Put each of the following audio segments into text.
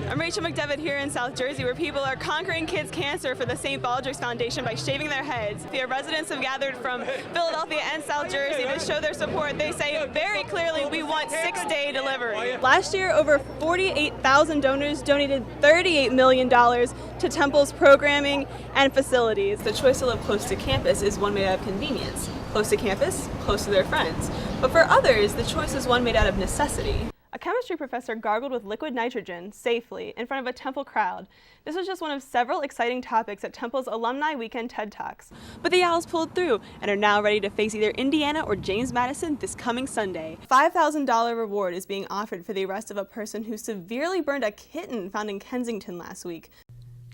I'm Rachel McDevitt here in South Jersey, where people are conquering kids' cancer for the St. Baldrick's Foundation by shaving their heads. The residents have gathered from Philadelphia and South Jersey to show their support. They say very clearly, we want 6-day delivery. Last year, over 48,000 donors donated $38 million to Temple's programming and facilities. The choice to live close to campus is one made out of convenience. Close to campus, close to their friends. But for others, the choice is one made out of necessity. A chemistry professor gargled with liquid nitrogen safely in front of a Temple crowd. This was just one of several exciting topics at Temple's Alumni Weekend TED Talks. But the Owls pulled through and are now ready to face either Indiana or James Madison this coming Sunday. $5,000 reward is being offered for the arrest of a person who severely burned a kitten found in Kensington last week.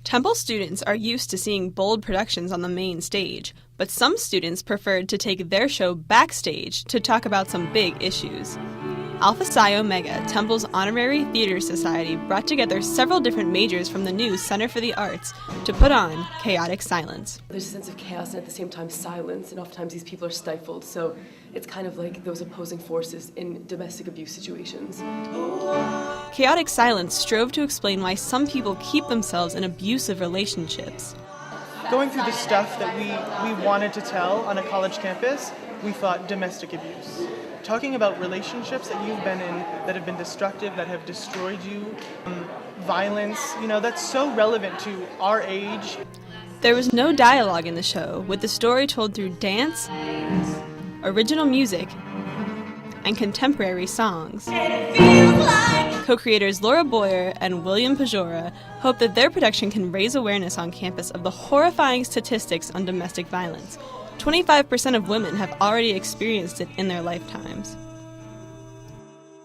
Temple students are used to seeing bold productions on the main stage, but some students preferred to take their show backstage to talk about some big issues. Alpha Psi Omega, Temple's honorary theater society, brought together several different majors from the new Center for the Arts to put on Chaotic Silence. There's a sense of chaos and at the same time silence, and oftentimes these people are stifled, so it's kind of like those opposing forces in domestic abuse situations. Chaotic Silence strove to explain why some people keep themselves in abusive relationships. Going through the stuff that we wanted to tell on a college campus, we thought domestic abuse. Talking about relationships that you've been in that have been destructive, that have destroyed you, violence, that's so relevant to our age. There was no dialogue in the show, with the story told through dance, original music, and contemporary songs. Co-creators Laura Boyer and William Pajora hope that their production can raise awareness on campus of the horrifying statistics on domestic violence. 25% of women have already experienced it in their lifetimes.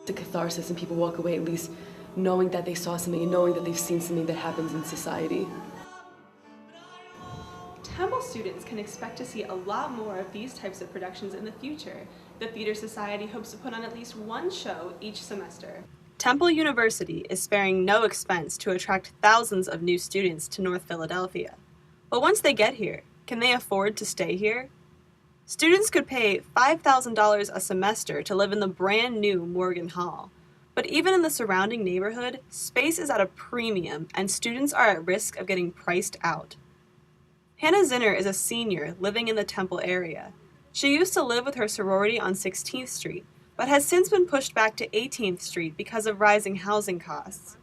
The catharsis, and people walk away at least knowing that they saw something and knowing that they've seen something that happens in society. Temple students can expect to see a lot more of these types of productions in the future. The Theater Society hopes to put on at least one show each semester. Temple University is sparing no expense to attract thousands of new students to North Philadelphia. But once they get here, can they afford to stay here? Students could pay $5,000 a semester to live in the brand new Morgan Hall. But even in the surrounding neighborhood, space is at a premium and students are at risk of getting priced out. Hannah Zinner is a senior living in the Temple area. She used to live with her sorority on 16th Street, but has since been pushed back to 18th Street because of rising housing costs.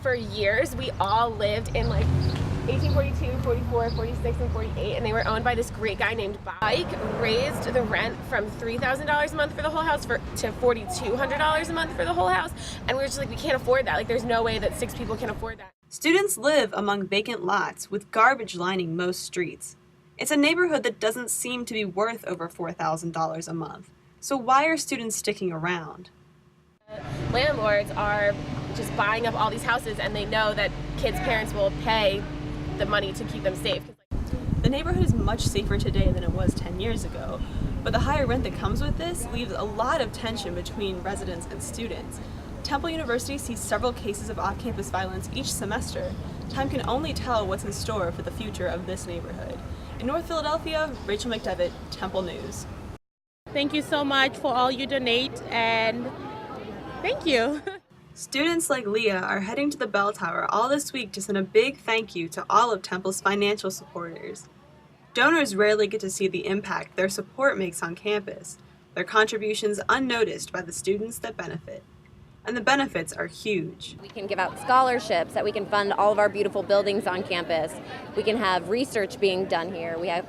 For years, we all lived in 1842, 44, 46, and 48, and they were owned by this great guy named Bob. Ike raised the rent from $3,000 a month for the whole house to $4,200 a month for the whole house, and we were just like, we can't afford that. There's no way that 6 people can afford that. Students live among vacant lots with garbage lining most streets. It's a neighborhood that doesn't seem to be worth over $4,000 a month. So why are students sticking around? Landlords are just buying up all these houses, and they know that kids' parents will pay the money to keep them safe. The neighborhood is much safer today than it was 10 years ago, but the higher rent that comes with this leaves a lot of tension between residents and students. Temple University sees several cases of off-campus violence each semester. Time can only tell what's in store for the future of this neighborhood. In North Philadelphia, Rachel McDevitt, Temple News. Thank you so much for all you donate, and thank you. Students like Leah are heading to the bell tower all this week to send a big thank you to all of Temple's financial supporters. Donors rarely get to see the impact their support makes on campus, their contributions unnoticed by the students that benefit. And the benefits are huge. We can give out scholarships, that we can fund all of our beautiful buildings on campus. We can have research being done here. We have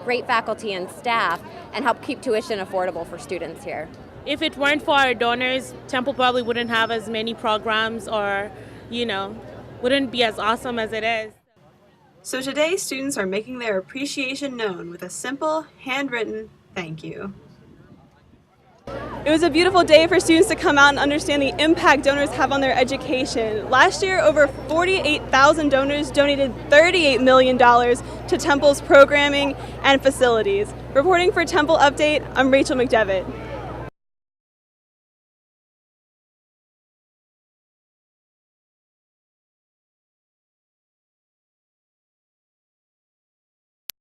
great faculty and staff, and help keep tuition affordable for students here. If it weren't for our donors, Temple probably wouldn't have as many programs or, wouldn't be as awesome as it is. So today, students are making their appreciation known with a simple, handwritten thank you. It was a beautiful day for students to come out and understand the impact donors have on their education. Last year, over 48,000 donors donated $38 million to Temple's programming and facilities. Reporting for Temple Update, I'm Rachel McDevitt.